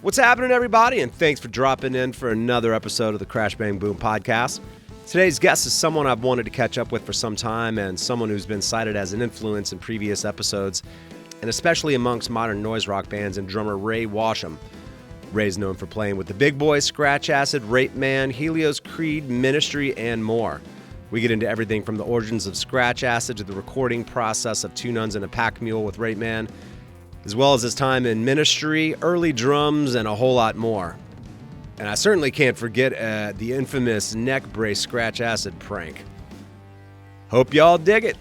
What's happening, everybody? And thanks for dropping in for another episode of the Crash Bang Boom podcast. Today's guest is someone I've wanted to catch up with for some time and someone who's been cited as an influence in previous episodes, and especially amongst modern noise rock bands, and drummer Ray Washam. Ray's known for playing with the Big Boys, Scratch Acid, Rapeman, Helios Creed, Ministry, and more. We get into everything from the origins of Scratch Acid to the recording process of Two Nuns and a Pack Mule with Rapeman, as well as his time in Ministry, early drums, and a whole lot more. And I certainly can't forget the infamous neck brace Scratch Acid prank. Hope y'all dig it.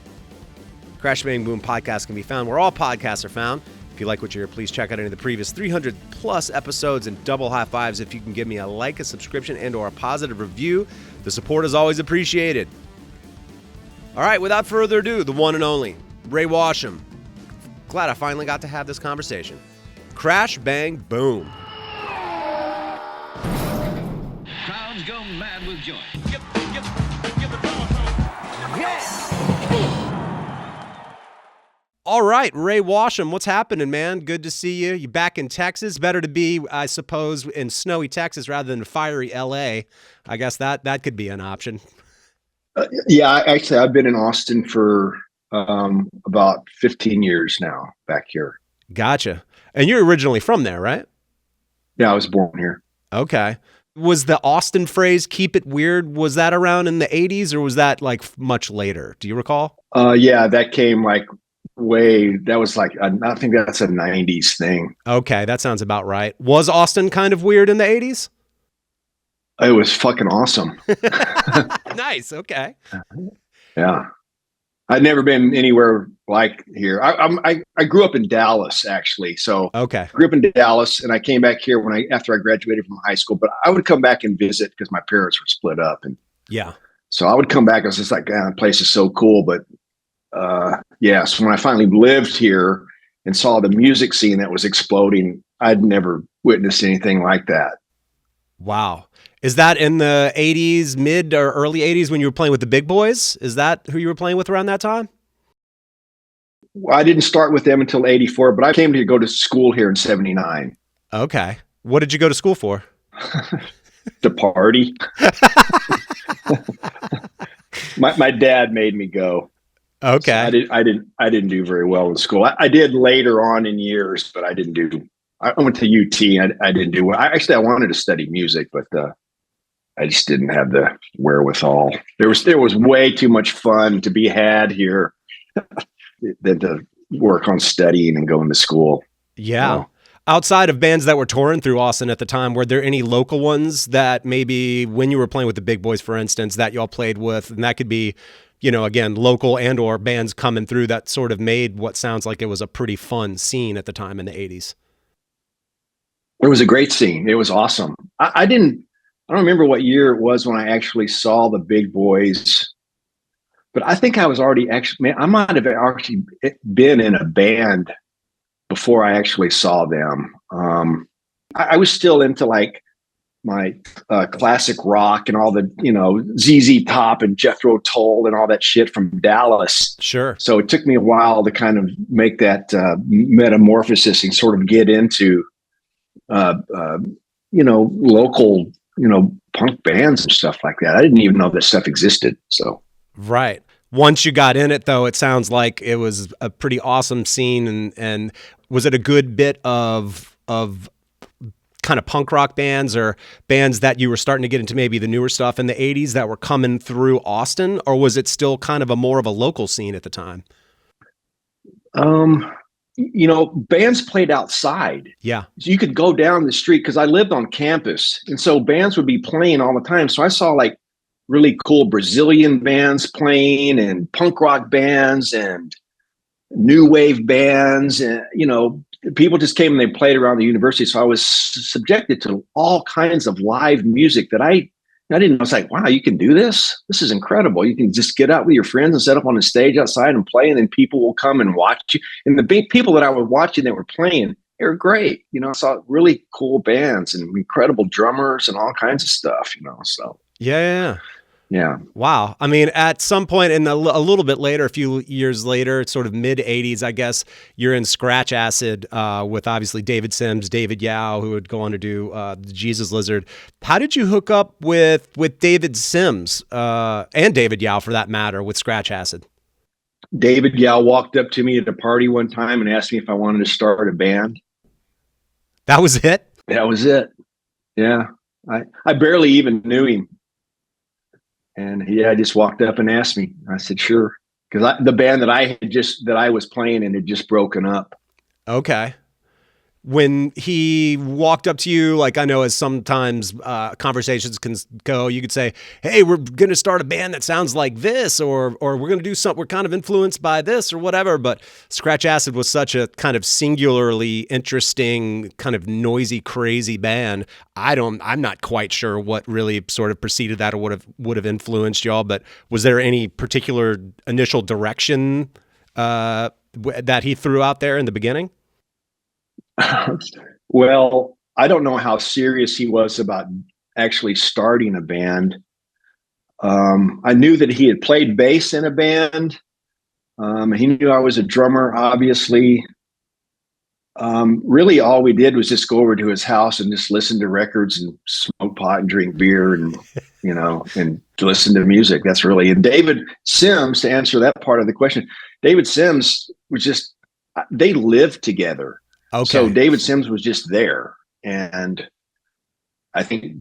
Crash Bang Boom podcast can be found where all podcasts are found. If you like what you hear, please check out any of the previous 300 plus episodes, and double high fives if you can give me a like, a subscription, and or a positive review. The support is always appreciated. All right, without further ado, the one and only Ray Washam. Glad I finally got to have this conversation. Crash Bang Boom. Crowds go mad with joy. All right, Ray Washam, what's happening, man? Good to see you. You back in Texas? Better to be, I suppose, in snowy Texas rather than fiery LA. I guess that could be an option. Actually, I've been in Austin for about 15 years now, back here. Gotcha. And you're originally from there, right? Yeah, I was born here. Okay. Was the Austin phrase, keep it weird, was that around in the 80s or was that like much later? Do you recall? Yeah, that came like that was like, I think that's a 90s thing. Okay, that sounds about right. Was Austin kind of weird in the 80s? It was fucking awesome. Nice, okay. Yeah. I'd never been anywhere like here. I grew up in Dallas, actually. So okay. I grew up in Dallas, and I came back here after I graduated from high school. But I would come back and visit because my parents were split up, and yeah. So I would come back. I was just like, "God, the place is so cool." But so when I finally lived here and saw the music scene that was exploding, I'd never witnessed anything like that. Wow. Is that in the 80s, mid or early 80s when you were playing with the Big Boys? Is that who you were playing with around that time? Well, I didn't start with them until 84, but I came to go to school here in 79. Okay. What did you go to school for? To party. My dad made me go. Okay. So I didn't do very well in school. I did later on in years, but I didn't do. I went to UT. I didn't do well. I wanted to study music, but I just didn't have the wherewithal. There was way too much fun to be had here than to work on studying and going to school. Yeah. You know? Outside of bands that were touring through Austin at the time, were there any local ones that maybe when you were playing with the Big Boys, for instance, that y'all played with? And that could be, again, local and or bands coming through that sort of made what sounds like it was a pretty fun scene at the time in the 80s. It was a great scene. It was awesome. I don't remember what year it was when I actually saw the Big Boys, but I think I was already I might have actually been in a band before I actually saw them. I was still into like my classic rock and all the, ZZ Top and Jethro Tull and all that shit from Dallas. Sure. So it took me a while to kind of make that metamorphosis and sort of get into local, punk bands and stuff like that. I didn't even know that stuff existed. So, right. Once you got in it, though, it sounds like it was a pretty awesome scene. And was it a good bit of kind of punk rock bands or bands that you were starting to get into maybe the newer stuff in the 80s that were coming through Austin? Or was it still kind of more of a local scene at the time? Bands played outside. Yeah. So you could go down the street because I lived on campus. And so bands would be playing all the time. So I saw like really cool Brazilian bands playing and punk rock bands and new wave bands. And, people just came and they played around the university. So I was subjected to all kinds of live music that I didn't know. It's like, wow, you can do this? This is incredible. You can just get out with your friends and set up on a stage outside and play, and then people will come and watch you. And the big people that I was watching that were playing, they were great. I saw really cool bands and incredible drummers and all kinds of stuff, so. Yeah. Yeah. Wow. I mean, at some point a little bit later, a few years later, sort of mid 80s, I guess, you're in Scratch Acid with obviously David Sims, David Yow, who would go on to do the Jesus Lizard. How did you hook up with David Sims and David Yow, for that matter, with Scratch Acid? David Yow walked up to me at a party one time and asked me if I wanted to start a band. That was it? That was it. Yeah. I barely even knew him. And he just walked up and asked me. I said, sure. Because the band that I was playing in had just broken up. Okay. When he walked up to you, like I know as sometimes conversations can go, you could say, hey, we're going to start a band that sounds like this, or we're going to do something, we're kind of influenced by this or whatever. But Scratch Acid was such a kind of singularly interesting, kind of noisy, crazy band. I'm not quite sure what really sort of preceded that or would have influenced y'all, but was there any particular initial direction that he threw out there in the beginning? Well, I don't know how serious he was about actually starting a band. I knew that he had played bass in a band. He knew I was a drummer, obviously. Really, all we did was just go over to his house and just listen to records and smoke pot and drink beer and, and listen to music. That's really, and David Sims, to answer that part of the question, David Sims was they lived together. Okay. So David Sims was just there. And I think,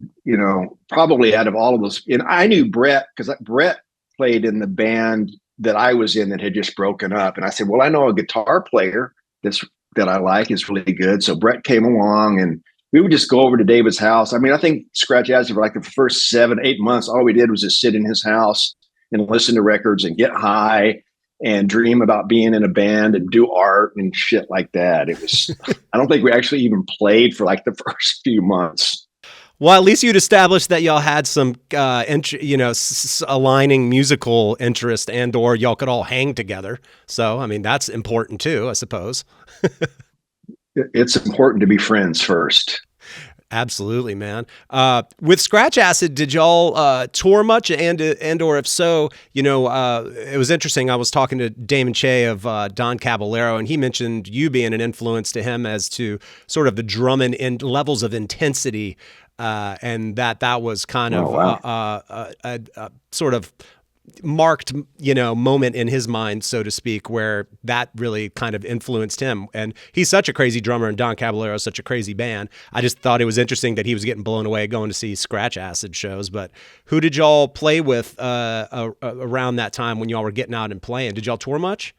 probably out of all of those, and I knew Brett because Brett played in the band that I was in that had just broken up. And I said, well, I know a guitar player that I like is really good. So Brett came along and we would just go over to David's house. I mean, I think Scratch Acid for like the first 7-8 months, all we did was just sit in his house and listen to records and get high and dream about being in a band and do art and shit like that. It was, I don't think we actually even played for like the first few months. Well, at least you'd established that y'all had some, aligning musical interest or y'all could all hang together. So, I mean, that's important too, I suppose. It's important to be friends first. Absolutely, man. With Scratch Acid, did y'all tour much, and or if so, it was interesting. I was talking to Damon Che of Don Caballero, and he mentioned you being an influence to him as to sort of the drumming in levels of intensity, and that was kind of a sort of marked, moment in his mind, so to speak, where that really kind of influenced him. And he's such a crazy drummer, and Don Caballero is such a crazy band. I just thought it was interesting that he was getting blown away going to see Scratch Acid shows. But who did y'all play with around that time when y'all were getting out and playing? Did y'all tour much?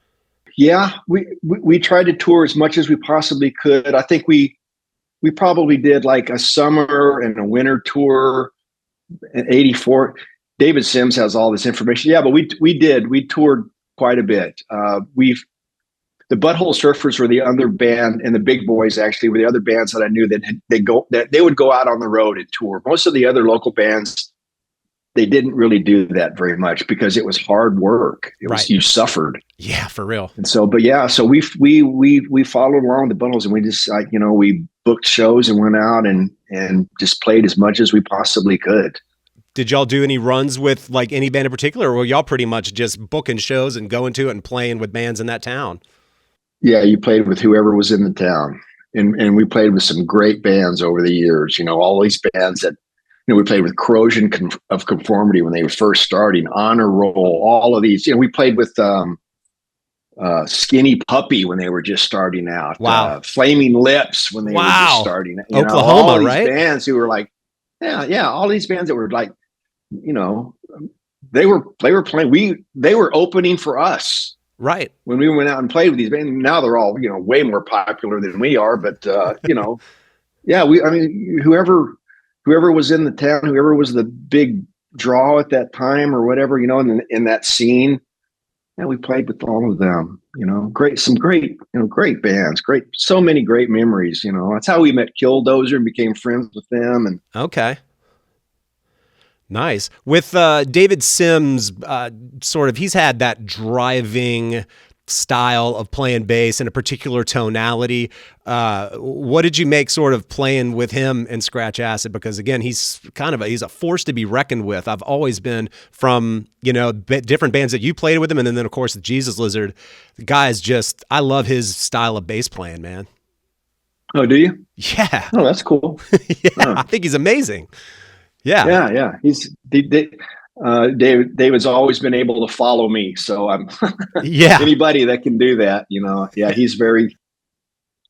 Yeah, we tried to tour as much as we possibly could. I think we probably did like a summer and a winter tour in '84. David Sims has all this information. Yeah, but we toured quite a bit. The Butthole Surfers were the other band, and the Big Boys actually were the other bands that I knew that they would go out on the road and tour. Most of the other local bands, they didn't really do that very much because it was hard work. You suffered. Yeah, for real. And so, but yeah, so we followed along the Buttholes, and we just we booked shows and went out and just played as much as we possibly could. Did y'all do any runs with like any band in particular, or were y'all pretty much just booking shows and going to it and playing with bands in that town? Yeah, you played with whoever was in the town. And we played with some great bands over the years, all these bands that, we played with Corrosion of Conformity when they were first starting, Honor Roll, all of these. We played with Skinny Puppy when they were just starting out. Wow. Flaming Lips when they were just starting out. Oklahoma, all these right? Bands who were like, all these bands that were like, they were playing. They were opening for us, right? When we went out and played with these bands. Now they're all way more popular than we are. But whoever was in the town, whoever was the big draw at that time or whatever, in that scene, we played with all of them. Some great bands, so many great memories. That's how we met Killdozer and became friends with them. And okay. Nice. With David Sims, he's had that driving, style of playing bass and a particular tonality. What did you make sort of playing with him in Scratch Acid? Because again, he's a force to be reckoned with. I've always been from, different bands that you played with him. And then of course, the Jesus Lizard, the guy is just, I love his style of bass playing, man. Oh, do you? Yeah. Oh, that's cool. Yeah. I think he's amazing. Yeah. Yeah. David's always been able to follow me. So I'm anybody that can do that, yeah, he's very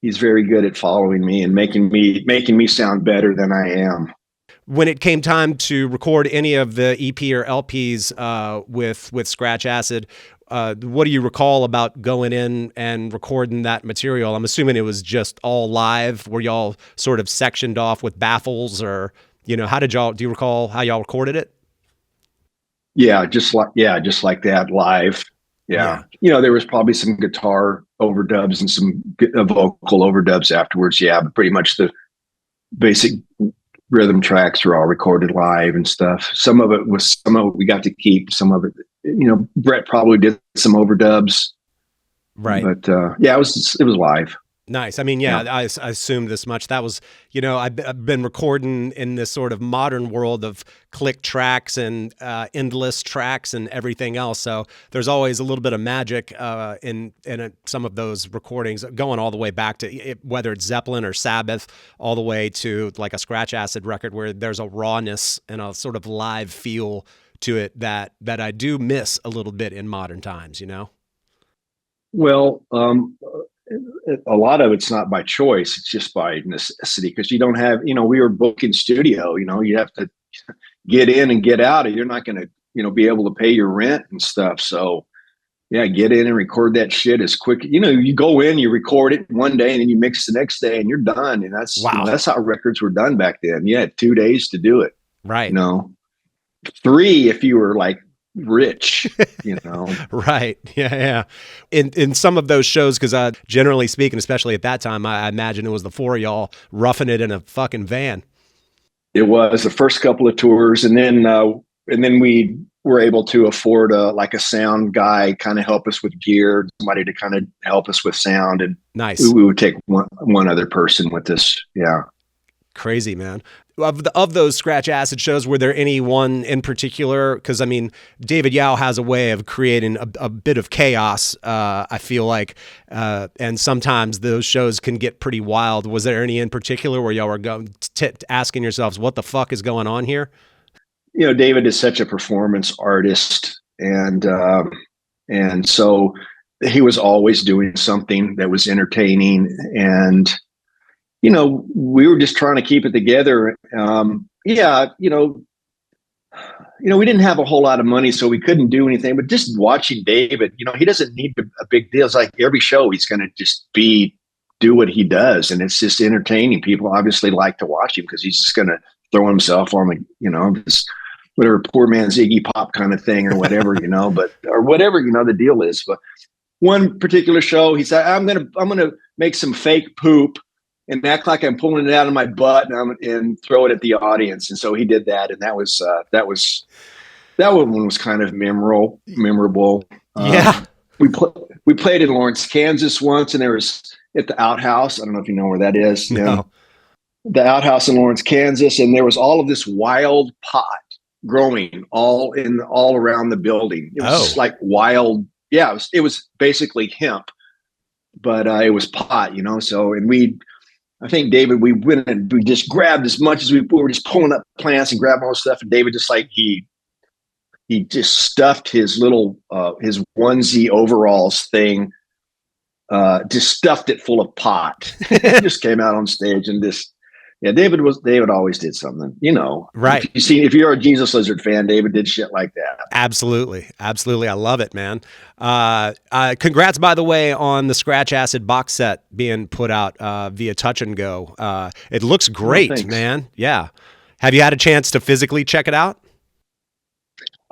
good at following me and making me sound better than I am. When it came time to record any of the EP or LPs with Scratch Acid, what do you recall about going in and recording that material? I'm assuming it was just all live. Were y'all sort of sectioned off with baffles, or do you recall how y'all recorded it? Yeah, just like that live. Yeah. There was probably some guitar overdubs and some vocal overdubs afterwards. Yeah, but pretty much the basic rhythm tracks were all recorded live and stuff. Some of it we got to keep. Some of it, Brett probably did some overdubs. Right. But it was live. Nice. I mean, I assumed this much. That was, I've been recording in this sort of modern world of click tracks and endless tracks and everything else. So there's always a little bit of magic in some of those recordings, going all the way back to whether it's Zeppelin or Sabbath, all the way to like a Scratch Acid record where there's a rawness and a sort of live feel to it that I do miss a little bit in modern times, Well, a lot of it's not by choice. It's just by necessity, because you don't have, we were booking studio, you have to get in and get out, or you're not going to, be able to pay your rent and stuff. So yeah, get in and record that shit as quick. You go in, you record it one day and then you mix the next day and you're done. And that's, that's how records were done back then. You had 2 days to do it. Right. 3 if you were like rich, Right. Yeah. In some of those shows, because generally speaking, especially at that time, I imagine it was the 4 of y'all roughing it in a fucking van. It was the first couple of tours, and then we were able to afford a sound guy, kind of help us with gear, somebody to kind of help us with sound, and nice. We would take one other person with us. Yeah. Crazy, man. Of those Scratch Acid shows, were there any one in particular? Because, I mean, David Yow has a way of creating a bit of chaos, I feel like, and sometimes those shows can get pretty wild. Was there any in particular where y'all were asking yourselves, what the fuck is going on here? David is such a performance artist, and so he was always doing something that was entertaining, and we were just trying to keep it together. We didn't have a whole lot of money, so we couldn't do anything, but just watching David, he doesn't need a big deal. It's like every show he's going to just do what he does. And it's just entertaining. People obviously like to watch him because he's just going to throw himself on just whatever poor man's Iggy Pop kind of thing or whatever, or whatever, the deal is. But one particular show, he said, I'm going to make some fake poop and act like I'm pulling it out of my butt and throw it at the audience. And so he did that. And that one was kind of memorable. Yeah. We played in Lawrence, Kansas once, and there was at the Outhouse. I don't know if you know where that is. No. The Outhouse in Lawrence, Kansas. And there was all of this wild pot growing all around the building. It was just like wild. Yeah. It was basically hemp, but it was pot, so, and I think David, we went and we just grabbed as much as we were just pulling up plants and grabbing all this stuff. And David just he just stuffed his little, his onesie overalls thing, just stuffed it full of pot. Just came out on stage and David always did something, right. If you're a Jesus Lizard fan, David did shit like that. Absolutely. I love it, man. Congrats, by the way, on the Scratch Acid box set being put out via Touch and Go. It looks great, man. Yeah. Have you had a chance to physically check it out?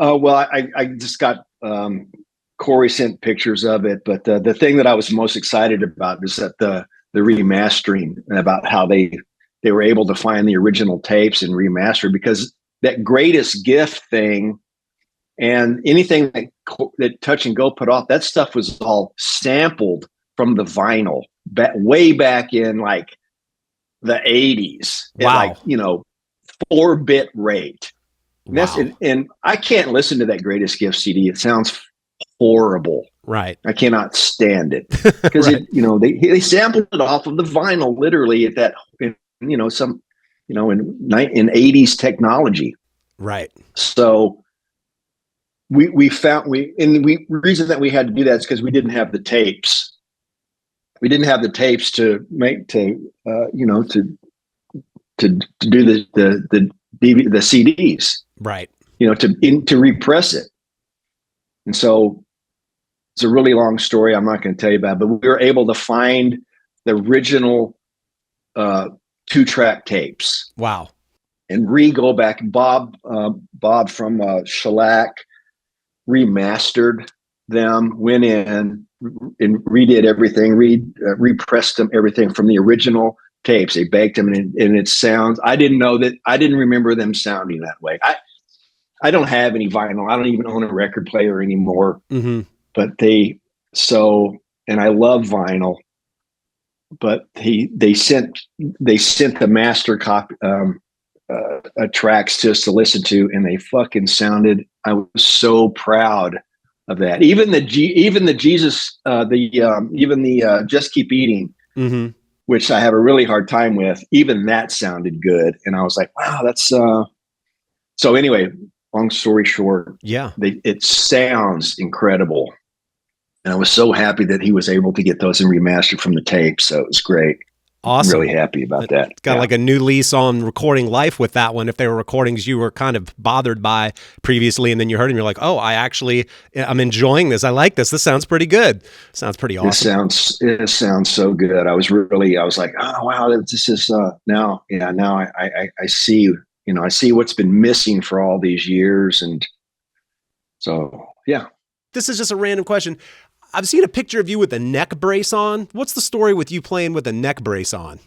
Well, I just got, Corey sent pictures of it, but the thing that I was most excited about is that the remastering, about how they were able to find the original tapes and remaster, because that greatest gift thing And anything that Touch and Go put off, that stuff was all sampled from the vinyl way back in like the 80s. Wow. At like, 4-bit rate. And, Wow. and I can't listen to that Greatest Gift CD. It sounds horrible. Right. I cannot stand it because Right. they sampled it off of the vinyl literally at that, in 80s technology. Right. So reason that we had to do that is because we didn't have the tapes. We didn't have the tapes to do the CDs. Right. To repress it. And so it's a really long story. I'm not going to tell you about it, but we were able to find the original 2-track tapes. Wow. And go back. Bob from Shellac remastered them, went in and redid everything, repressed them, everything from the original tapes. They baked them, and it sounds. I didn't remember them sounding that way. I don't have any vinyl. I don't even own a record player anymore. Mm-hmm. But and I love vinyl. But they sent the master copy tracks to us to listen to, and they fucking sounded. I was so proud of that. Even the Jesus, even the Just Keep Eating, mm-hmm. which I have a really hard time with. Even that sounded good, and I was like, wow, that's. So anyway, long story short, yeah, it sounds incredible. And I was so happy that he was able to get those and remastered from the tape. So it was great. Awesome. I'm really happy about that. Got like a new lease on recording life with that one. If they were recordings you were kind of bothered by previously, and then you heard them, you're like, oh, I'm enjoying this. I like this. This sounds pretty good. Sounds pretty awesome. It sounds so good. I was like, oh wow, this is now I see, I see what's been missing for all these years. And so, yeah. This is just a random question. I've seen a picture of you with a neck brace on. What's the story with you playing with a neck brace on?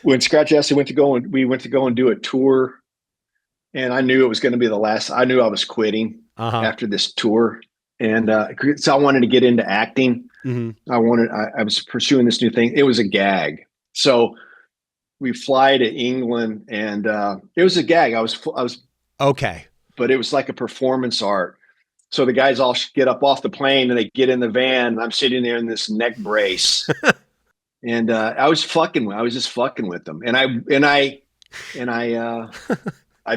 When Scratch Acid we went to go and do a tour, and I knew it was going to be the last. I knew I was quitting after this tour, and so I wanted to get into acting. Mm-hmm. I was pursuing this new thing. It was a gag. So we fly to England, and it was a gag. I was okay, but it was like a performance art. So the guys all get up off the plane and they get in the van, and I'm sitting there in this neck brace, and I was just fucking with them, and I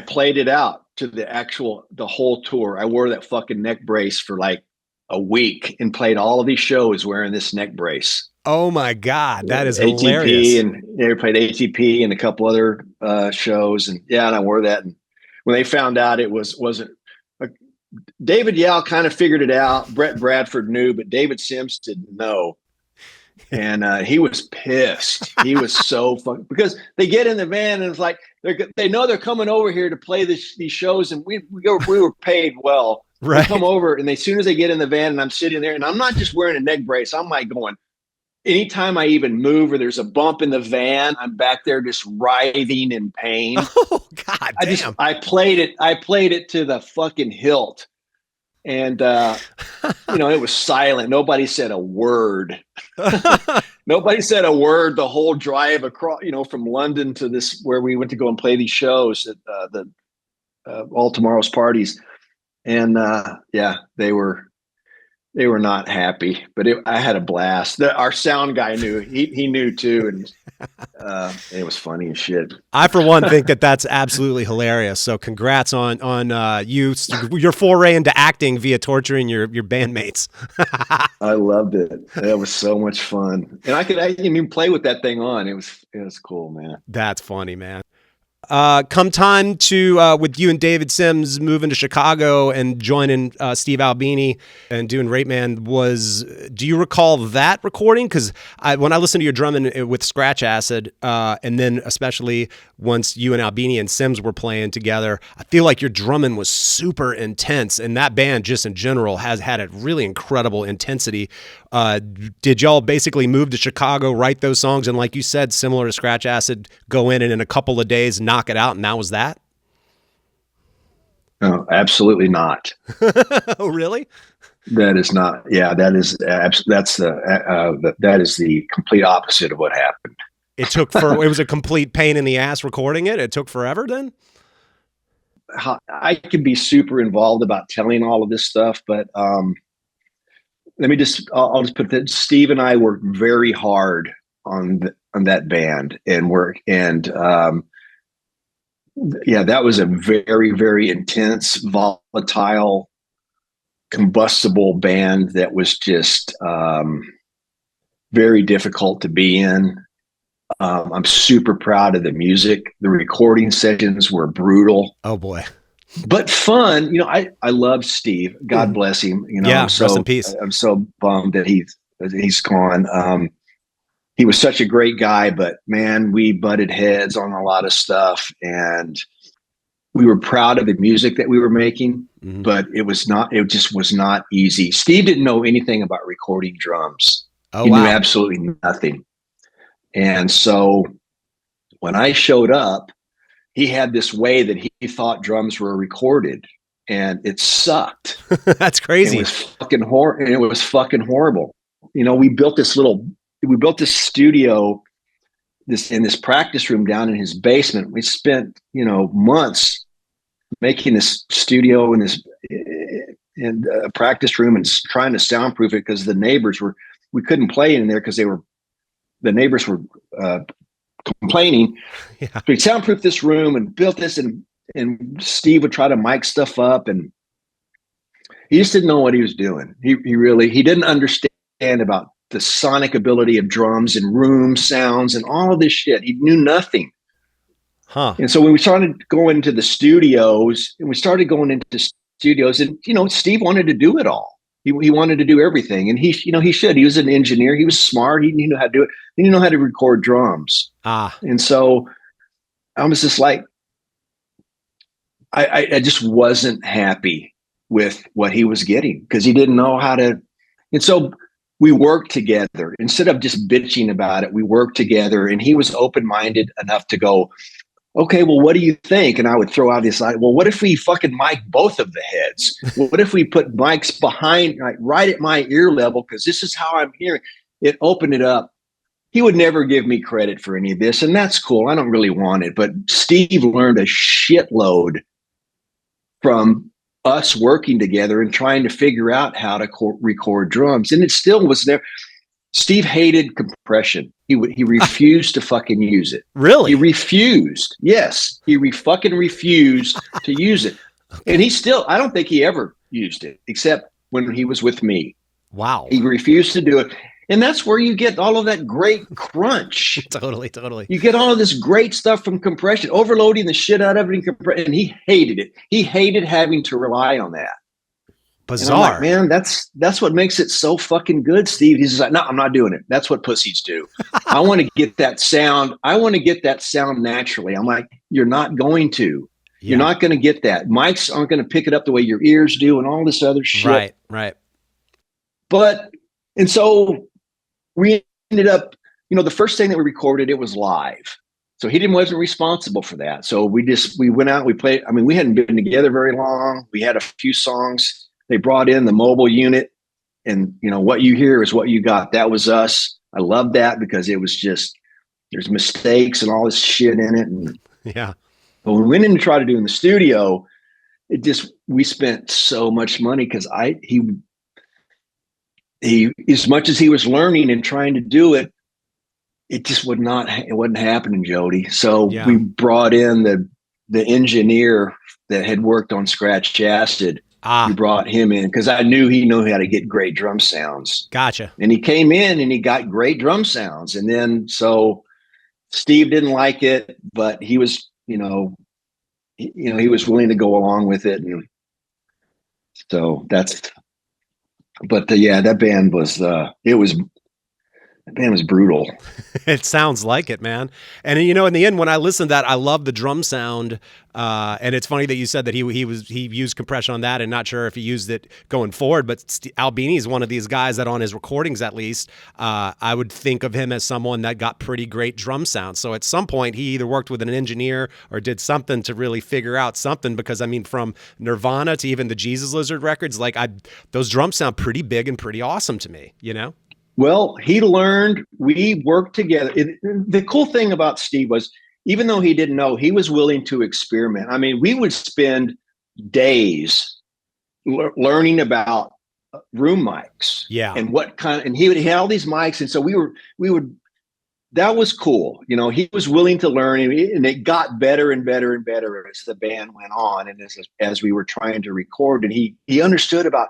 played it out to the whole tour. I wore that fucking neck brace for like a week and played all of these shows wearing this neck brace. Oh my God, that is ATP, hilarious! And they played ATP and a couple other shows, and I wore that. And when they found out it wasn't. David Yow kind of figured it out. Brett Bradford knew, but David Sims didn't know. And he was pissed. He was so fucking, because they get in the van and it's like, they know they're coming over here to play these shows, and we were paid well. Right. They come over, and as soon as they get in the van and I'm sitting there, and I'm not just wearing a neck brace, I'm like going, anytime I even move or there's a bump in the van, I'm back there just writhing in pain. Oh God damn. I played it to the fucking hilt. And it was silent. Nobody said a word. Nobody said a word the whole drive across, from London to this, where we went to go and play these shows at the All Tomorrow's Parties. And they were not happy, but I had a blast. Our sound guy knew. He knew too, and it was funny as shit. I, for one, think that's absolutely hilarious. So, congrats on your foray into acting via torturing your bandmates. I loved it. It was so much fun, and I didn't even play with that thing on. It was cool, man. That's funny, man. Come time to with you and David Sims moving to Chicago and joining Steve Albini and doing Rapeman, do you recall that recording? Because when I listened to your drumming with Scratch Acid, and then especially once you and Albini and Sims were playing together, I feel like your drumming was super intense, and that band just in general has had a really incredible intensity. Did y'all basically move to Chicago, write those songs, and like you said, similar to Scratch Acid, go in and in a couple of days knock it out, and that was that? No, absolutely not. Oh, really? That is not. Yeah, that is. That is the complete opposite of what happened. It was a complete pain in the ass recording it. It took forever then? I can be super involved about telling all of this stuff, but I'll just put that Steve and I worked very hard on that band yeah, that was a very, very intense, volatile, combustible band that was just very difficult to be in. I'm super proud of the music. The recording sessions were brutal. Oh boy. But fun. I love Steve. God bless him. Yeah, rest in peace. I'm so bummed that he's gone. He was such a great guy, but man, we butted heads on a lot of stuff, and we were proud of the music that we were making, but it just was not easy. Steve didn't know anything about recording drums. He knew absolutely nothing. And so when I showed up, he had this way that he thought drums were recorded, and it sucked. That's crazy. It was fucking horrible. We built this studio, in this practice room down in his basement. We spent, months making this studio in a practice room and trying to soundproof it because we couldn't play in there because the neighbors were complaining. Yeah. So we soundproofed this room and built this, and Steve would try to mic stuff up, and he just didn't know what he was doing. He didn't understand about the sonic ability of drums and room sounds and all of this shit. He knew nothing. Huh. And so when we started going to the studios, and Steve wanted to do it all. He wanted to do everything, and he should. He was an engineer. He was smart. He knew how to do it. He knew how to record drums. And so I was just like, I just wasn't happy with what he was getting because he didn't know how to. And so we worked together instead of just bitching about it. We worked together, and he was open-minded enough to go, okay, well, what do you think? And I would throw out this, well, what if we fucking mic both of the heads? What if we put mics behind, right at my ear level? Because this is how I'm hearing it. Opened it up. He would never give me credit for any of this, and that's cool. I don't really want it. But Steve learned a shitload from us working together and trying to figure out how to record drums. And it still was there. Steve hated compression. He refused to fucking use it. Really? He refused. Yes. Fucking refused to use it. And I don't think he ever used it except when he was with me. Wow. He refused to do it. And that's where you get all of that great crunch. Totally. You get all of this great stuff from compression, overloading the shit out of it in compression. And he hated it. He hated having to rely on that. Bizarre. Like, man, that's what makes it so fucking good, Steve. He's just like, no, I'm not doing it. That's what pussies do. I want to get that sound. I want to get that sound naturally. I'm like, you're not going to. Yeah. You're not going to get that. Mics aren't going to pick it up the way your ears do and all this other shit. Right. And so we ended up, the first thing that we recorded, it was live. So he wasn't responsible for that. So we went out, we played. I mean, we hadn't been together very long. We had a few songs. They brought in the mobile unit, and what you hear is what you got. That was us. I love that because it was just, there's mistakes and all this shit in it. And yeah. But when we went in to try to do in the studio, we spent so much money because he as much as he was learning and trying to do it, it just wasn't happening, Jody. So we brought in the engineer that had worked on Scratch Acid. We brought him in because I knew he knew how to get great drum sounds. Gotcha. And he came in and he got great drum sounds. And then so Steve didn't like it, but he was, he was willing to go along with it. And so that band was, That band was brutal. It sounds like it, man. And in the end, when I listened to that, I love the drum sound. And it's funny that you said that he used compression on that, and not sure if he used it going forward. But Albini is one of these guys that on his recordings, at least, I would think of him as someone that got pretty great drum sound. So at some point, he either worked with an engineer or did something to really figure out something. Because I mean, from Nirvana to even the Jesus Lizard records, like those drums sound pretty big and pretty awesome to me. Well, he learned, we worked together. The cool thing about Steve was, even though he didn't know, he was willing to experiment. I mean, we would spend days learning about room mics. Yeah. And and he had all these mics. And so we would, that was cool. He was willing to learn, and it got better and better and better as the band went on. And as we were trying to record, and he understood about,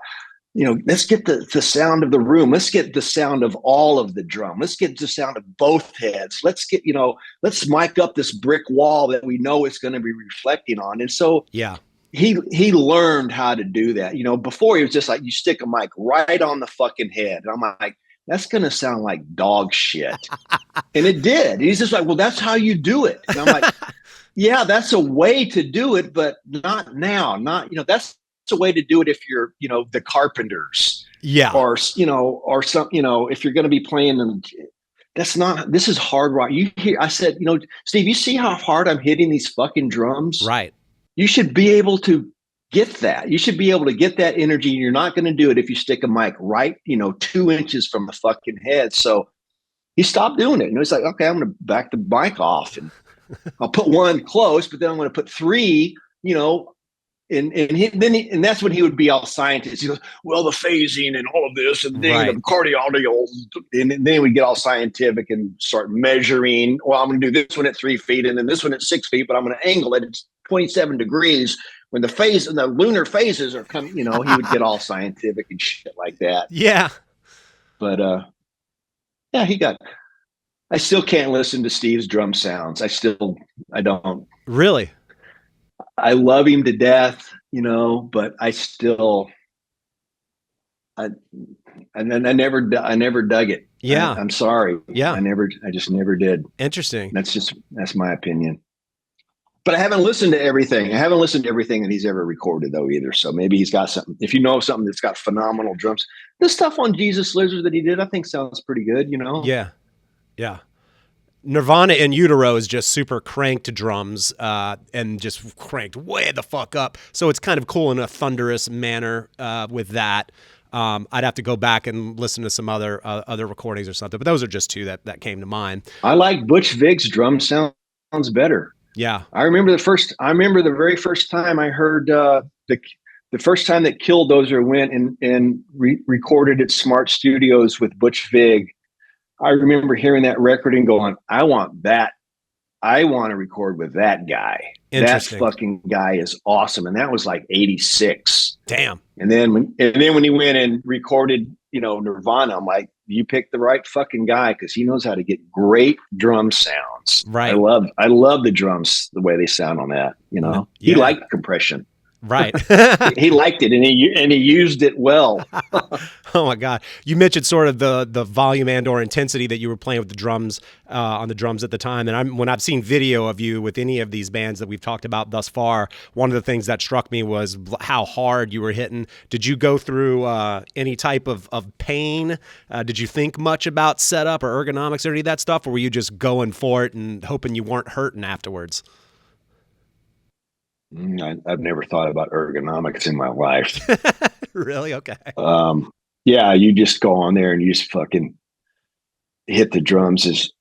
let's get the sound of the room. Let's get the sound of all of the drum. Let's get the sound of both heads. Let's get, let's mic up this brick wall that we know it's going to be reflecting on. And so yeah, he learned how to do that. Before he was just like, you stick a mic right on the fucking head. And I'm like, that's going to sound like dog shit. And it did. And he's just like, well, that's how you do it. And I'm like, yeah, that's a way to do it, but not now. That's a way to do it if you're, the Carpenters, or some, if you're going to be playing them. This is hard rock. I said, Steve, you see how hard I'm hitting these fucking drums? Right. You should be able to get that. You should be able to get that energy. And you're not going to do it if you stick a mic right, 2 inches from the fucking head. So he stopped doing it. He's like, okay, I'm going to back the mic off, and I'll put one close, but then I'm going to put three, and that's when he would be all scientist. He goes, well, the phasing and all of this, and then the cardiology, and then we'd get all scientific and start measuring. Well, I'm going to do this one at 3 feet, and then this one at 6 feet, but I'm going to angle it at 27 degrees when the phase and the lunar phases are coming. He would get all scientific and shit like that. Yeah. But yeah, I still can't listen to Steve's drum sounds. I don't. Really? I love him to death, but I still, I never dug it. Yeah. I'm sorry. Yeah. I just never did. Interesting. That's my opinion. But I haven't listened to everything. I haven't listened to everything that he's ever recorded though either. So maybe he's got something. If you know something that's got phenomenal drums, the stuff on Jesus Lizard that he did, I think sounds pretty good, Yeah. Yeah. Nirvana in Utero is just super cranked drums, and just cranked way the fuck up. So it's kind of cool in a thunderous manner with that. I'd have to go back and listen to some other recordings or something, but those are just two that came to mind. I like Butch Vig's drum sounds better. Yeah, I remember the very first time I heard the first time that Killdozer went and recorded at Smart Studios with Butch Vig. I remember hearing that record and going, I want that. I want to record with that guy. That fucking guy is awesome. And that was like 86. Damn. And then when he went and recorded, Nirvana, I'm like, you picked the right fucking guy, because he knows how to get great drum sounds. Right. I love the drums, the way they sound on that. Yeah. He liked compression. Right. He liked it, and he used it well. Oh my God. You mentioned sort of the volume and or intensity that you were playing with the drums, on the drums at the time. And when I've seen video of you with any of these bands that we've talked about thus far, one of the things that struck me was how hard you were hitting. Did you go through any type of pain? Did you think much about setup or ergonomics or any of that stuff? Or were you just going for it and hoping you weren't hurting afterwards? I've never thought about ergonomics in my life. Really? Okay. Yeah, you just go on there and you just fucking hit the drums.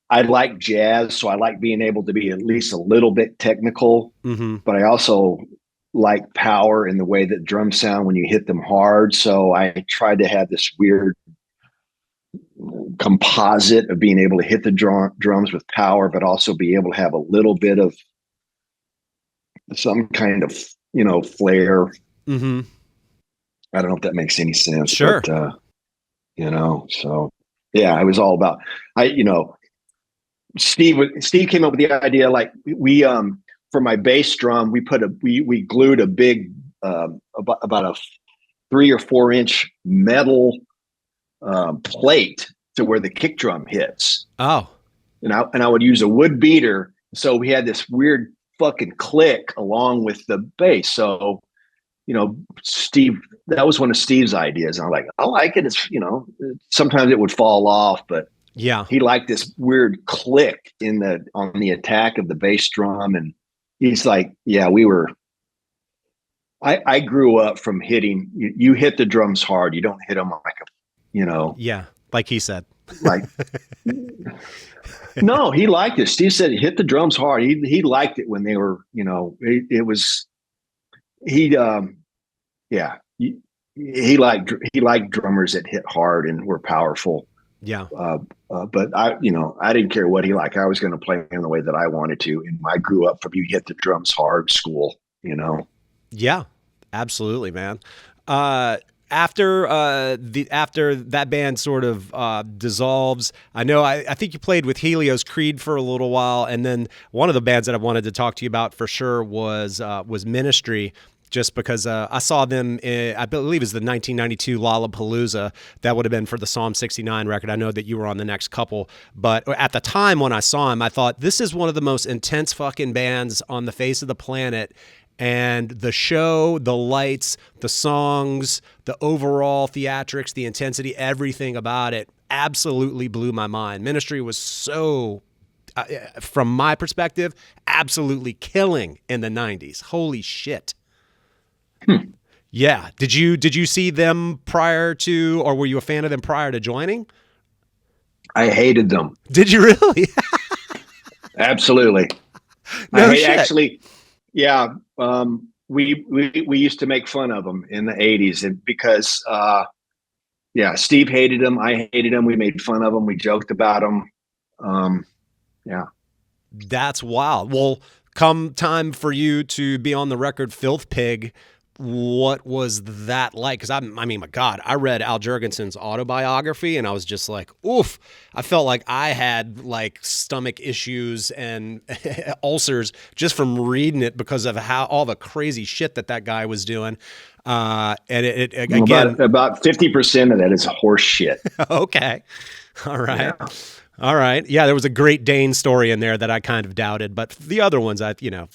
I like jazz, so I like being able to be at least a little bit technical, but I also like power in the way that drums sound when you hit them hard. So I tried to have this weird composite of being able to hit the drums with power, but also be able to have a little bit of some kind of, flair. Mm-hmm. I don't know if that makes any sense. Sure. But, so yeah, I was all about, Steve came up with the idea, like we, for my bass drum, we glued a big, about a 3 or 4 inch metal, plate to where the kick drum hits. Oh, And I would use a wood beater. So we had this weird fucking click along with the bass. So, Steve, that was one of Steve's ideas. And I'm like, I like it. It's, sometimes it would fall off, but yeah. he liked this weird click on the attack of the bass drum. And he's like, yeah, I grew up from hitting, you hit the drums hard. You don't hit them like Yeah. Like he said. like, no, he liked it. Steve said, hit the drums hard. He liked it when they were, it was, yeah, he liked drummers that hit hard and were powerful. Yeah. But I didn't care what he liked. I was going to play him the way that I wanted to. And I grew up from you hit the drums hard school, Yeah, absolutely, man. After that band sort of dissolves, I think you played with Helios Creed for a little while, and then one of the bands that I wanted to talk to you about for sure was Ministry. Just because I saw them, I believe it was the 1992 Lollapalooza. That would have been for the Psalm 69 record. I know that you were on the next couple. But at the time when I saw him, I thought, this is one of the most intense fucking bands on the face of the planet. And the show, the lights, the songs, the overall theatrics, the intensity, everything about it absolutely blew my mind. Ministry was so, from my perspective, absolutely killing in the 90s. Holy shit. Yeah. Did you see them prior to, or were you a fan of them prior to joining? I hated them. Did you really? Absolutely. No shit. Actually, yeah. We used to make fun of them in the 80s, and because Steve hated them, I hated them. We made fun of them. We joked about them. Yeah. That's wild. Well, come time for you to be on the record, FilthPig, what was that like? Because I mean, my God, I read Al Jurgensen's autobiography and I was just like, oof. I felt like I had like stomach issues and ulcers just from reading it because of how all the crazy shit that guy was doing. And it again, about 50% of that is horse shit. Okay. All right. Yeah. All right. Yeah, there was a Great Dane story in there that I kind of doubted, but the other ones,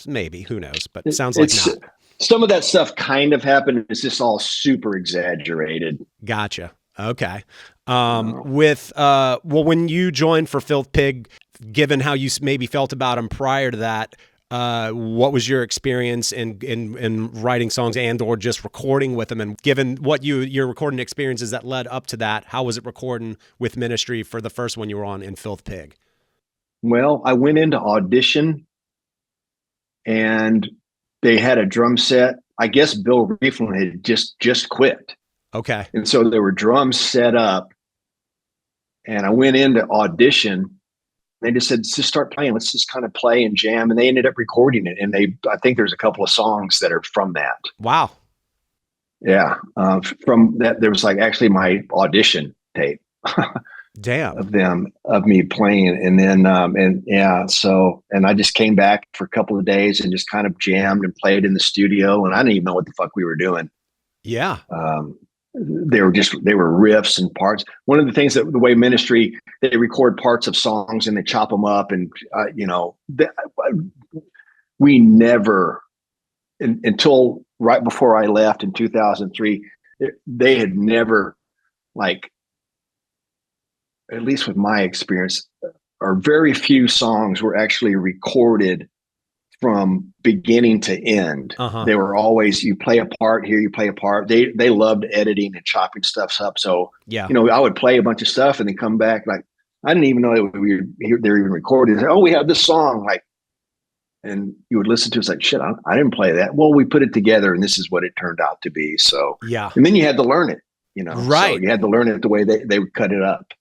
maybe, who knows, but it sounds like not. Some of that stuff kind of happened. It's just all super exaggerated. Gotcha. Okay. When you joined for FilthPig, given how you maybe felt about them prior to that, what was your experience in writing songs and or just recording with them? And given what your recording experiences that led up to that, how was it recording with Ministry for the first one you were on in FilthPig? Well, I went into audition and they had a drum set. I guess Bill Rieflin had just quit. Okay. And so there were drums set up and I went into audition. They just said, just start playing. Let's just kind of play and jam. And they ended up recording it. And I think there's a couple of songs that are from that. Wow. Yeah. From that, there was like actually my audition tape. Damn. of me playing. And then, and I just came back for a couple of days and just kind of jammed and played in the studio. And I didn't even know what the fuck we were doing. Yeah. They were riffs and parts. One of the things that the way Ministry, they record parts of songs and they chop them up. And, we never, until right before I left in 2003, they had never, like, at least with my experience, or very few songs were actually recorded from beginning to end. Uh-huh. They were always, you play a part here, you play a part. They loved editing and chopping stuff up. So, yeah, I would play a bunch of stuff and then come back like, I didn't even know they were even recording. Oh, we have this song, like, and you would listen to it, it's like, shit, I didn't play that. Well, we put it together and this is what it turned out to be. So, yeah. And then you had to learn it, right. So you had to learn it the way they would cut it up.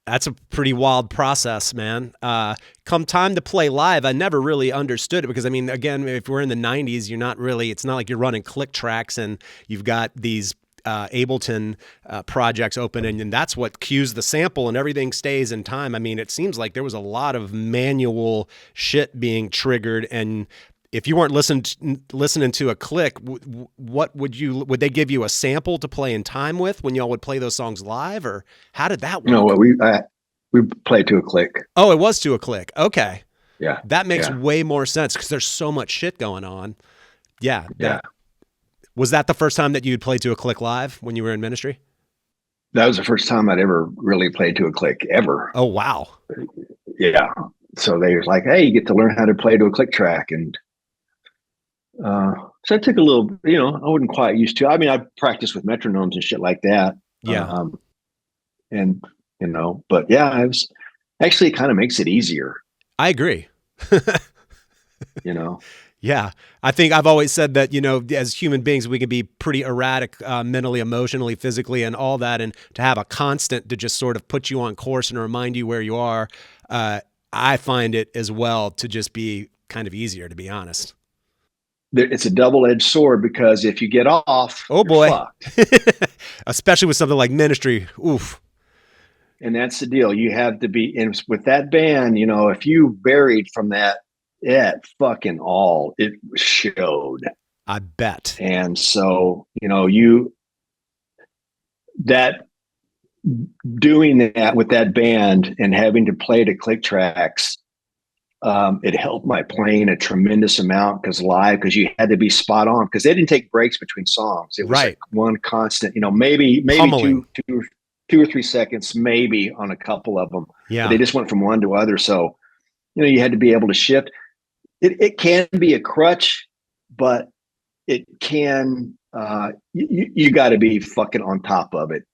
That's a pretty wild process, man. Come time to play live, I never really understood it because, I mean, again, if we're in the 90s, it's not like you're running click tracks and you've got these Ableton projects open and that's what cues the sample and everything stays in time. I mean, it seems like there was a lot of manual shit being triggered and if you weren't listening to a click, what would they give you a sample to play in time with when y'all would play those songs live, or how did that work? No, we played to a click. Oh, it was to a click. Okay. Yeah. That makes way more sense because there's so much shit going on. Yeah. Was that the first time that you'd play to a click live when you were in ministry? That was the first time I'd ever really played to a click ever. Oh, wow. Yeah. So they was like, hey, you get to learn how to play to a click track. And so it took a little, I wasn't quite used to. I mean, I practiced with metronomes and shit like that. Yeah. But yeah, it kind of makes it easier. I agree. Yeah. I think I've always said that, as human beings, we can be pretty erratic mentally, emotionally, physically, and all that. And to have a constant to just sort of put you on course and remind you where you are, I find it as well to just be kind of easier, to be honest. It's a double-edged sword because if you get off, oh boy, fucked. Especially with something like ministry. Oof. And that's the deal. You have to be, and with that band, if you varied from that, it showed. I bet. And so, doing that with that band and having to play to click tracks, it helped my playing a tremendous amount because you had to be spot on because they didn't take breaks between songs. It was like one constant, maybe two or 3 seconds, maybe on a couple of them. Yeah. But they just went from one to other. So, you had to be able to shift. It can be a crutch, but it can, you got to be fucking on top of it.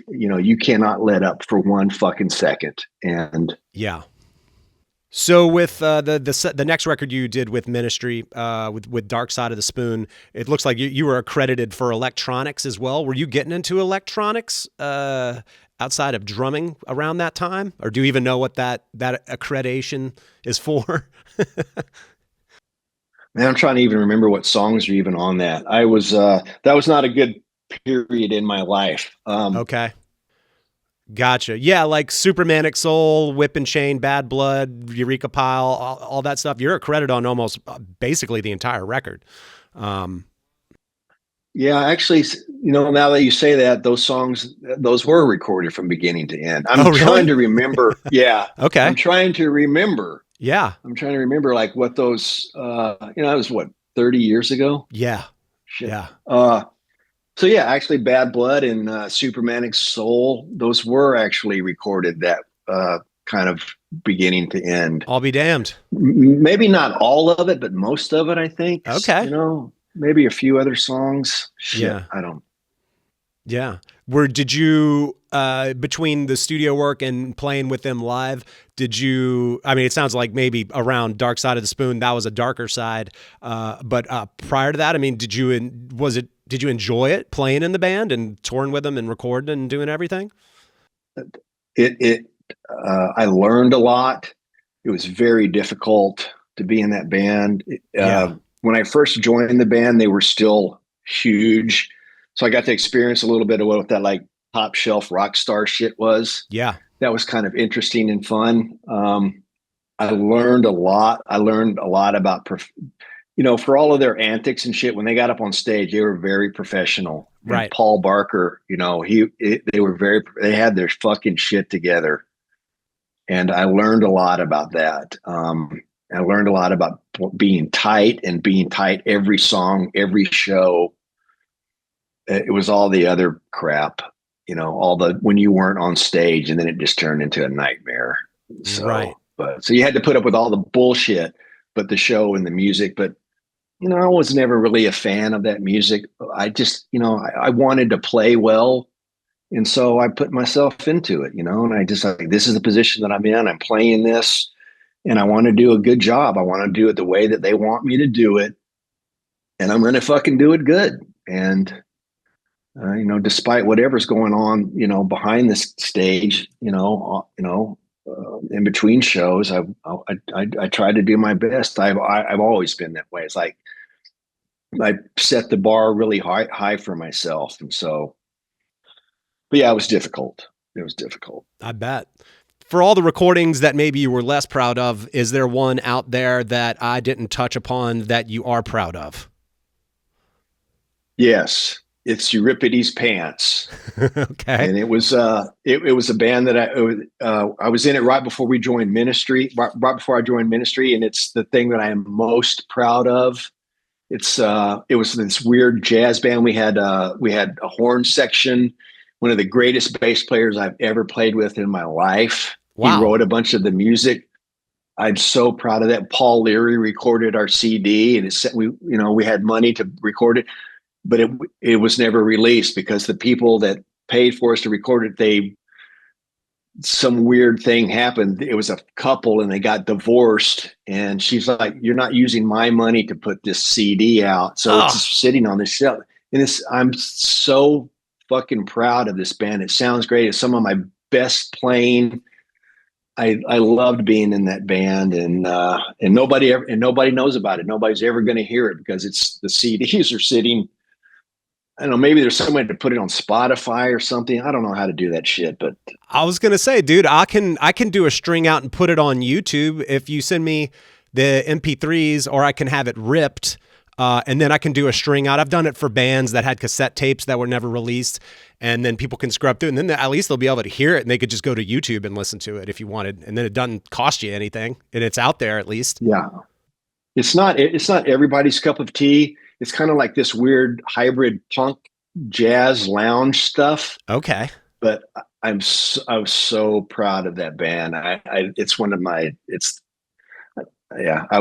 You cannot let up for 1 fucking second. And yeah. So with the next record you did with Ministry, with Dark Side of the Spoon, it looks like you were accredited for electronics as well. Were you getting into electronics outside of drumming around that time, or do you even know what that accreditation is for? Man, I'm trying to even remember what songs are even on that. That was not a good period in my life. Okay. Gotcha. Yeah, like Supermanic Soul, Whip and Chain, Bad Blood, Eureka Pile, all that stuff. You're accredited on almost basically the entire record. Yeah, actually, now that you say that, those songs, those were recorded from beginning to end. I'm trying to remember. Yeah. Okay. I'm trying to remember. Yeah. I'm trying to remember like what those, that was 30 years ago? Yeah. Shit. Yeah. So yeah, actually Bad Blood and Supermanic Soul, those were actually recorded that kind of beginning to end. I'll be damned. Maybe not all of it, but most of it, I think. Okay. Maybe a few other songs. Shit, yeah. I don't. Yeah. Did you, between the studio work and playing with them live, it sounds like maybe around Dark Side of the Spoon, that was a darker side. But prior to that, did you enjoy it playing in the band and touring with them and recording and doing everything? I learned a lot. It was very difficult to be in that band. When I first joined the band, they were still huge. So I got to experience a little bit of what that like top shelf rock star shit was. Yeah. That was kind of interesting and fun. I learned a lot. I learned a lot about, for all of their antics and shit, when they got up on stage, they were very professional. Right. And Paul Barker, they had their fucking shit together. And I learned a lot about that. I learned a lot about being tight every song, every show. It was all the other crap, when you weren't on stage and then it just turned into a nightmare. So, right. So you had to put up with all the bullshit, but the show and the music, but I was never really a fan of that music. I just, I wanted to play well. And so I put myself into it, and I just like, this is the position that I'm in. I'm playing this and I want to do a good job. I want to do it the way that they want me to do it. And I'm going to fucking do it good. And, despite whatever's going on, behind this stage, in between shows, I try to do my best. I've always been that way. It's like, I set the bar really high for myself. And so, but yeah, it was difficult. I bet. For all the recordings that maybe you were less proud of, is there one out there that I didn't touch upon that you are proud of? Yes, it's Euripides Pants. Okay. And it was it was a band that I was in it right before we joined ministry, right before I joined ministry, and it's the thing that I am most proud of. It was this weird jazz band. We had a horn section, one of the greatest bass players I've ever played with in my life. He Wow. wrote a bunch of the music. I'm so proud of that. Paul Leary recorded our CD, and we had money to record it, but it was never released because the people that paid for us to record it, some weird thing happened. It was a couple and they got divorced, and she's like, "You're not using my money to put this CD out." So it's just sitting on the shelf. And I'm so fucking proud of this band. It sounds great. It's some of my best playing. I loved being in that band, and nobody knows about it. Nobody's ever going to hear it because the CDs are sitting. I don't know, maybe there's some way to put it on Spotify or something. I don't know how to do that shit, but I was going to say, dude, I can do a string out and put it on YouTube if you send me the MP3s, or I can have it ripped. And then I can do a string out. I've done it for bands that had cassette tapes that were never released, and then people can scrub through, and then at least they'll be able to hear it, and they could just go to YouTube and listen to it if you wanted. And then it doesn't cost you anything, and it's out there at least. Yeah. It's not everybody's cup of tea. It's kind of like this weird hybrid punk jazz lounge stuff. Okay. But I was so proud of that band. It's one of my, I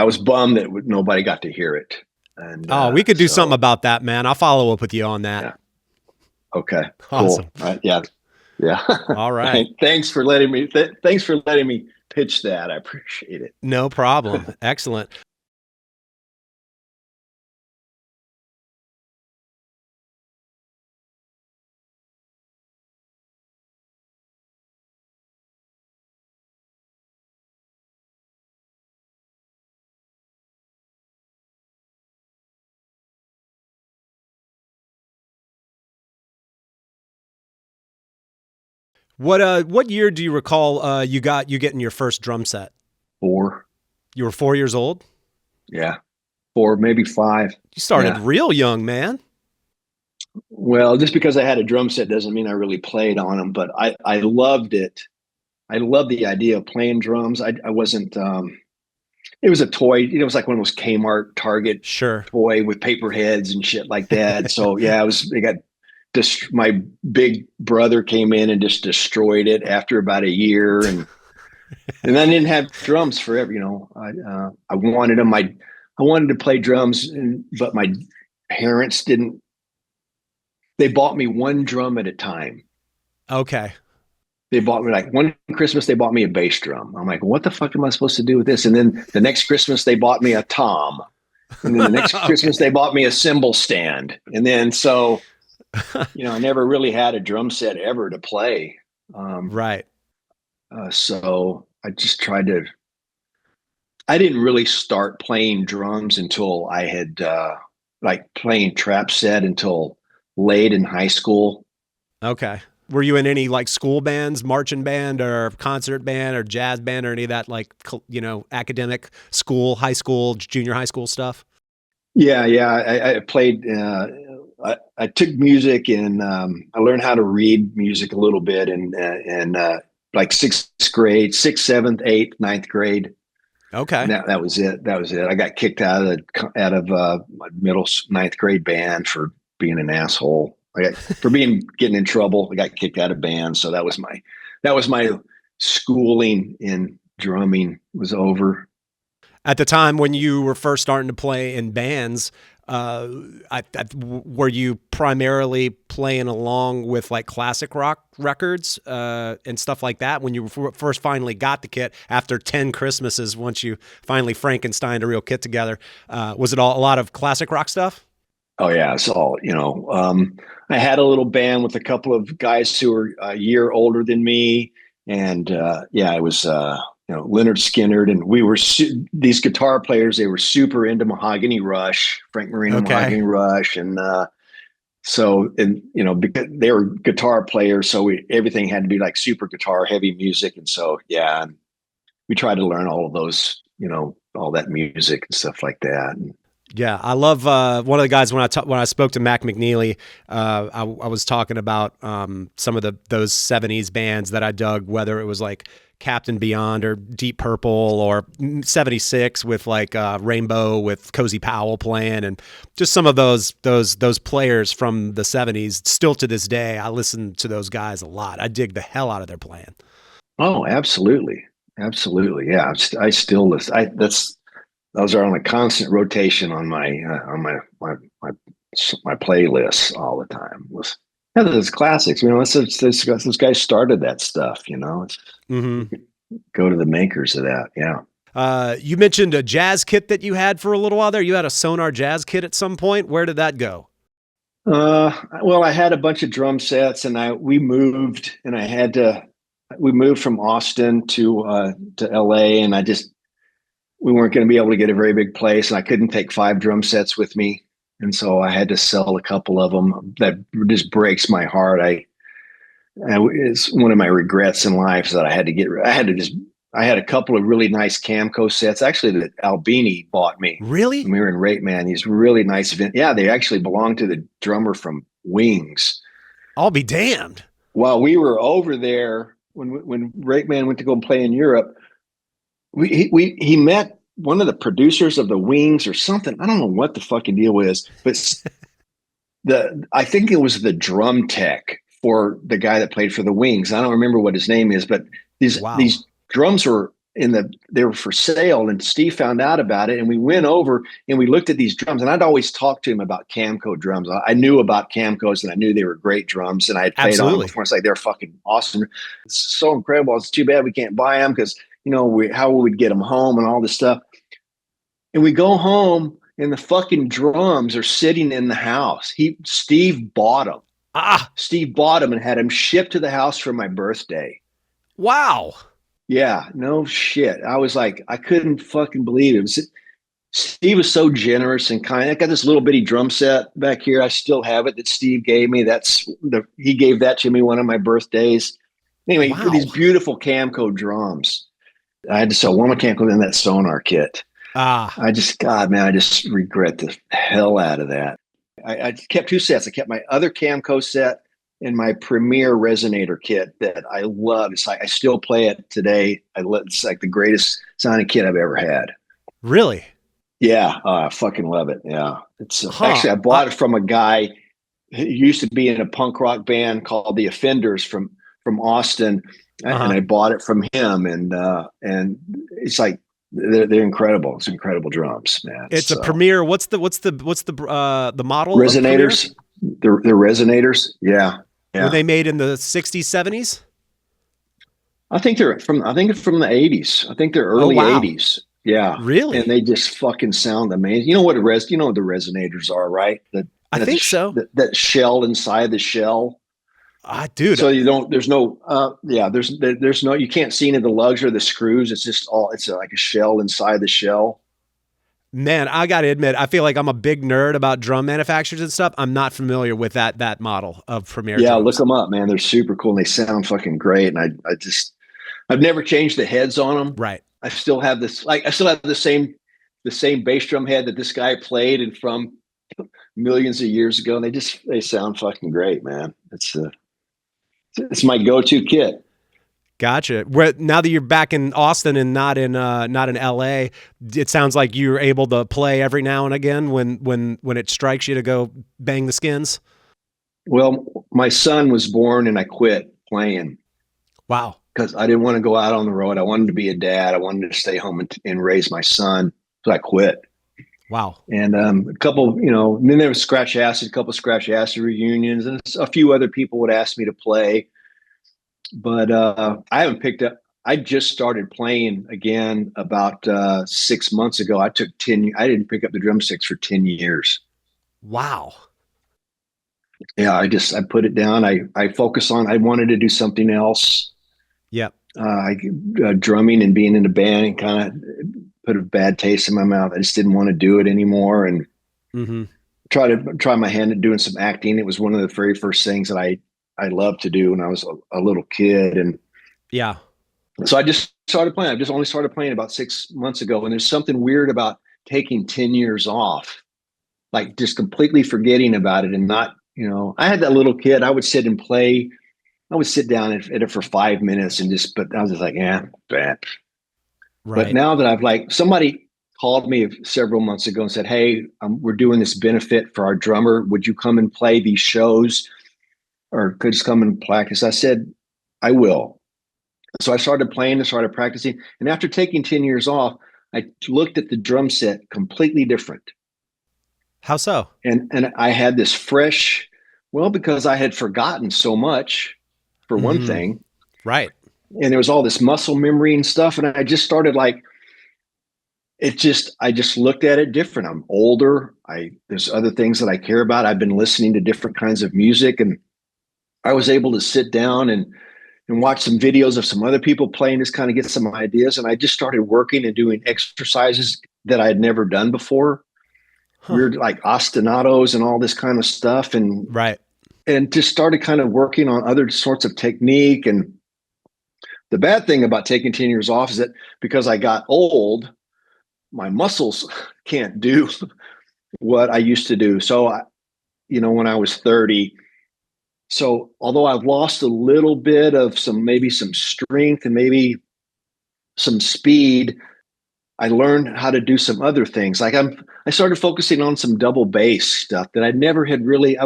was bummed that nobody got to hear it. And we could do something about that, man. I'll follow up with you on that. Yeah. Okay. Awesome. Cool. Yeah. All right. Thanks for letting me pitch that. I appreciate it. No problem. Excellent. What year do you recall you getting your first drum set? 4. You were 4 years old? Yeah. 4, maybe 5. You started real young, man. Well, just because I had a drum set doesn't mean I really played on them, but I loved it. I loved the idea of playing drums. I wasn't, it was a toy. It was like one of those Kmart Target toy with paper heads and shit like that. So yeah, my big brother came in and just destroyed it after about a year. And I didn't have drums forever. I wanted them. I wanted to play drums, but my parents didn't. They bought me one drum at a time. Okay. They bought me, like, one Christmas, they bought me a bass drum. I'm like, what the fuck am I supposed to do with this? And then the next Christmas, they bought me a tom. And then the next Christmas, they bought me a cymbal stand. And then so, I never really had a drum set ever to play. Right. So I just I didn't really start playing drums until I had, playing trap set until late in high school. Okay. Were you in any like school bands, marching band or concert band or jazz band or any of that, like, academic school, high school, junior high school stuff? Yeah. I played, I took music, and I learned how to read music a little bit, and like 6th grade, 6th, 7th, 8th, 9th grade. Okay. That was it. I got kicked out of my middle 9th grade band for being an asshole. Getting in trouble. I got kicked out of band. So that was my schooling in drumming was over. At the time when you were first starting to play in bands, were you primarily playing along with like classic rock records and stuff like that when you first finally got the kit after 10 Christmases, once you finally Frankensteined a real kit together? Was it a lot of classic rock stuff? Oh yeah. It's all, I had a little band with a couple of guys who were a year older than me. And it was, Leonard Skinner, and we were these guitar players. They were super into Mahogany Rush, Frank Marino, Mahogany Rush, and So, and because they were guitar players, so everything had to be like super guitar heavy music. And so, yeah, and we tried to learn all of those, all that music and stuff like that. Yeah, I love one of the guys when I spoke to Mac McNeely. I was talking about some of those '70s bands that I dug, whether it was like Captain Beyond or Deep Purple or '76 with like Rainbow with Cozy Powell playing, and just some of those players from the '70s. Still to this day, I listen to those guys a lot. I dig the hell out of their playing. Oh, absolutely, absolutely, yeah. I still listen. Those are on a constant rotation on my playlists all the time. Those classics. Those guys started that stuff. Mm-hmm. Go to the makers of that. Yeah. You mentioned a jazz kit that you had for a little while there. You had a Sonar jazz kit at some point. Where did that go? Well, I had a bunch of drum sets, and we moved from Austin to LA, and we weren't going to be able to get a very big place, and I couldn't take 5 drum sets with me. And so I had to sell a couple of them. That just breaks my heart. It's one of my regrets in life that I had a couple of really nice Camco sets, actually, that Albini bought me. Really? When we were in Rapeman, these really nice, yeah, they actually belonged to the drummer from Wings. I'll be damned. While we were over there, when Rapeman went to go play in Europe, he met one of the producers of the Wings or something. I don't know what the fucking deal is, but I think it was the drum tech for the guy that played for the Wings. I don't remember what his name is, but these drums were they were for sale, and Steve found out about it, and we went over and we looked at these drums, and I'd always talked to him about Camco drums. I knew about Camcos, and I knew they were great drums, and I had played on them before. It's like, they're fucking awesome. It's so incredible. It's too bad we can't buy them because how we'd get them home and all this stuff. And we go home and the fucking drums are sitting in the house. Steve bought them. Steve bought them and had them shipped to the house for my birthday. Wow. Yeah, no shit. I was like, I couldn't fucking believe it. Steve was so generous and kind. I got this little bitty drum set back here. I still have it that Steve gave me. He gave that to me one of my birthdays. Anyway, these beautiful Camco drums. I had to sell one mechanical in that Sonar kit. I just regret the hell out of that. I kept 2 sets. I kept my other Camco set and my Premier Resonator kit that I love. It's like I still play it today. It's like the greatest sounding kit I've ever had. Really? Yeah, I fucking love it. Yeah, it's actually I bought it from a guy who used to be in a punk rock band called the Offenders from Austin. And I bought it from him, and it's like they're incredible. It's incredible drums, man. It's a Premier. What's the model? Resonators. They're Resonators. Yeah. Were they made in the '60s, '70s? I think they're from the '80s. I think they're early '80s. Yeah, really. And they just fucking sound amazing. You know what the Resonators are, right? I think so. That shell inside the shell. Dude. So there's no, you can't see any of the lugs or the screws. It's like a shell inside the shell. Man, I got to admit, I feel like I'm a big nerd about drum manufacturers and stuff. I'm not familiar with that model of Premier. Yeah, drums. Look them up, man. They're super cool and they sound fucking great. And I've never changed the heads on them. Right. I still have the same bass drum head that this guy played and from millions of years ago. And they sound fucking great, man. It's my go-to kit. Gotcha. Now that you're back in Austin and not in LA, it sounds like you're able to play every now and again when it strikes you to go bang the skins. Well, my son was born and I quit playing. Wow. Because I didn't want to go out on the road. I wanted to be a dad. I wanted to stay home and raise my son. So I quit. Wow. And a couple, and then there was a couple of Scratch Acid reunions, and a few other people would ask me to play. But I haven't picked up. I just started playing again about 6 months ago. I didn't pick up the drumsticks for 10 years. Wow. Yeah, I put it down. I focus on, I wanted to do something else. Yep. Drumming and being in a band and kind of put a bad taste in my mouth. I just didn't want to do it anymore. And try my hand at doing some acting. It was one of the very first things that I loved to do when I was a little kid. And Yeah. so I just started playing. I just only started playing about 6 months ago. And there's something weird about taking 10 years off, like just completely forgetting about it and not, I had that little kid. I would sit and play. I would sit down at it for 5 minutes but I was just like, yeah, bad. But Right. now that I've somebody called me several months ago and said, hey, we're doing this benefit for our drummer. Would you come and play these shows or could just come and practice? I said, I will. So I started playing and started practicing. And after taking 10 years off, I looked at the drum set completely different. How so? And I had this fresh, well, because I had forgotten so much for one thing. Right. And there was all this muscle memory and stuff. And I just started I just looked at it different. I'm older. There's other things that I care about. I've been listening to different kinds of music, and I was able to sit down and watch some videos of some other people playing, just kind of get some ideas. And I just started working and doing exercises that I had never done before. Weird, like ostinatos and all this kind of stuff. And right. And just started kind of working on other sorts of technique. And the bad thing about taking 10 years off is that because I got old, my muscles can't do what I used to do. So, when I was 30, so although I've lost a little bit of maybe some strength and maybe some speed, I learned how to do some other things. I started focusing on some double bass stuff that I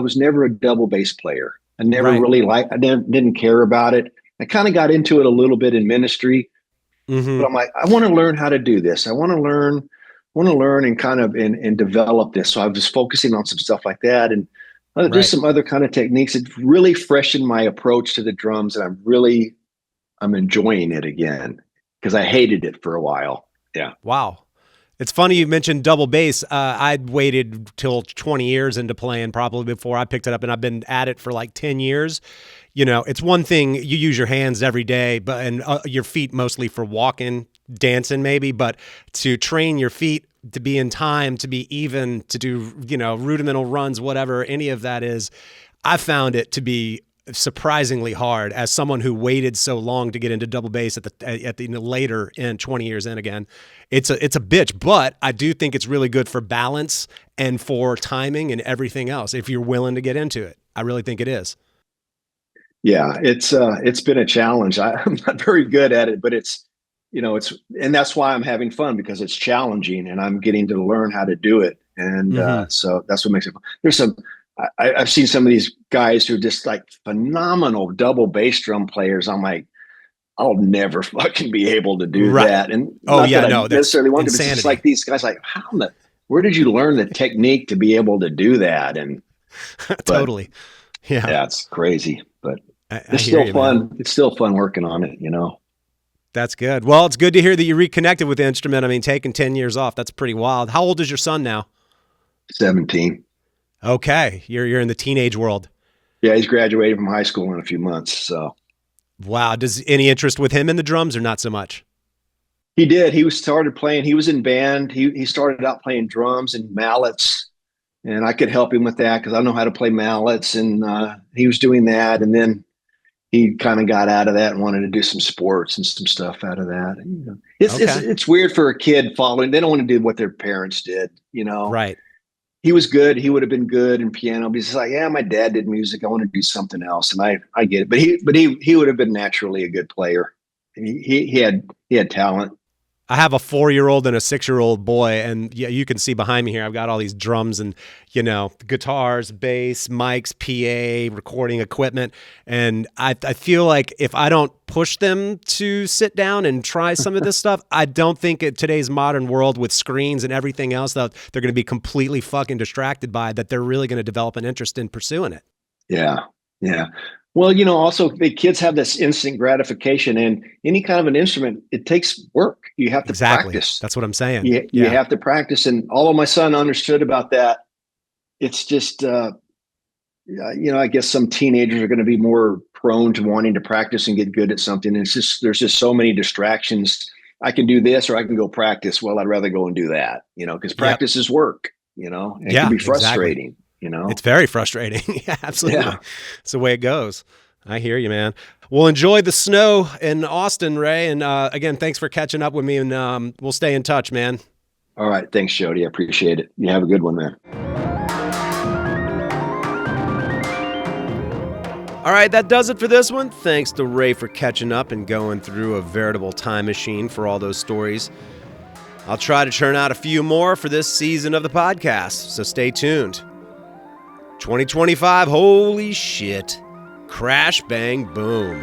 was never a double bass player. I never really didn't care about it. I kind of got into it a little bit in ministry, but I'm like, I want to learn how to do this. I want to learn and kind of and develop this. So I was focusing on some stuff like that. And there's some other kind of techniques that really freshened my approach to the drums. And I'm enjoying it again because I hated it for a while. Yeah. Wow. It's funny you mentioned double bass. I'd waited till 20 yeyears into playing probably before I picked it up, and I've been at it for like 10 years. It's one thing you use your hands every day, and your feet mostly for walking, dancing maybe, but to train your feet to be in time, to be even, to do, rudimental runs, whatever any of that is, I found it to be surprisingly hard as someone who waited so long to get into double bass at the later in 20 years in again. It's a bitch, but I do think it's really good for balance and for timing and everything else if you're willing to get into it. I really think it is. Yeah, it's been a challenge. I'm not very good at it, but and that's why I'm having fun, because it's challenging and I'm getting to learn how to do it. And so that's what makes it fun. I've seen some of these guys who are just like phenomenal double bass drum players. I'm like, I'll never fucking be able to do that. And that's necessarily want to, insanity. but it's just like these guys, like, where did you learn the technique to be able to do that? And totally. Yeah, it's crazy, but it's still fun. Man. It's still fun working on it, That's good. Well, it's good to hear that you reconnected with the instrument. I mean, taking 10 years off, that's pretty wild. How old is your son now? 17. Okay. You're in the teenage world. Yeah, he's graduating from high school in a few months. So, wow. Does any interest with him in the drums or not so much? He did. He started playing. He was in band. He started out playing drums and mallets, and I could help him with that because I know how to play mallets. And he was doing that, and then he kind of got out of that and wanted to do some sports and some stuff out of that. And, it's weird for a kid following. They don't want to do what their parents did. Right. He was good. He would have been good in piano. But he's like, yeah, my dad did music. I want to do something else. And I get it. But he would have been naturally a good player. He had talent. I have a 4-year-old and a 6-year-old boy, and yeah, you can see behind me here, I've got all these drums and, guitars, bass, mics, PA, recording equipment. And I feel like if I don't push them to sit down and try some of this stuff, I don't think in today's modern world with screens and everything else that they're going to be completely fucking distracted by, that they're really going to develop an interest in pursuing it. Yeah. Yeah. Well, also the kids have this instant gratification, and any kind of an instrument, it takes work. You have to practice. That's what I'm saying. You have to practice. And although my son understood about that, it's just, I guess some teenagers are going to be more prone to wanting to practice and get good at something. And there's just so many distractions. I can do this or I can go practice. Well, I'd rather go and do that, because practice is work, And it Yeah, can be exactly. frustrating, It's very frustrating. Yeah, absolutely. Yeah. It's the way it goes. I hear you, man. Well, enjoy the snow in Austin, Ray. And again, thanks for catching up with me, and we'll stay in touch, man. All right. Thanks, Jody. I appreciate it. You have a good one, man. All right, that does it for this one. Thanks to Ray for catching up and going through a veritable time machine for all those stories. I'll try to churn out a few more for this season of the podcast, so stay tuned. 2025, holy shit. Crash, bang, boom.